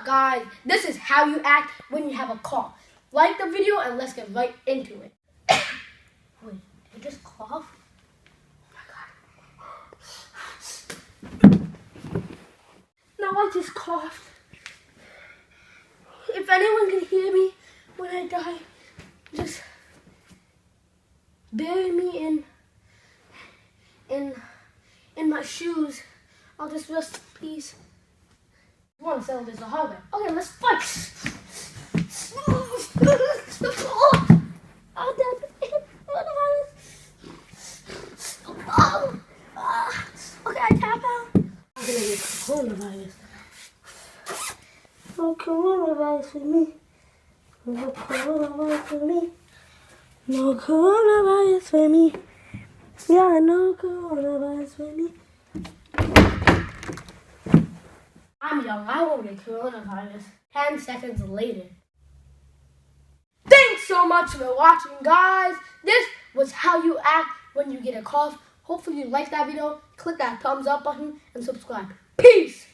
up, guys? This is how you act when you have a cough. Like the video and let's get right into it. Wait, did you just cough? Oh my God. Now I just coughed. If anyone can hear me when I die, just bury me in my shoes. I'll just rest in peace. I want to settle this a hard way. Okay, let's fight. Okay, I tap out. I'm gonna get coronavirus. No coronavirus for me. No coronavirus for me. No coronavirus for me. Yeah, no coronavirus for me. I'm young. I won't get coronavirus. 10 seconds later. Thanks so much for watching, guys. This was how you act when you get a cough. Hopefully you liked that video. Click that thumbs up button and subscribe. Peace.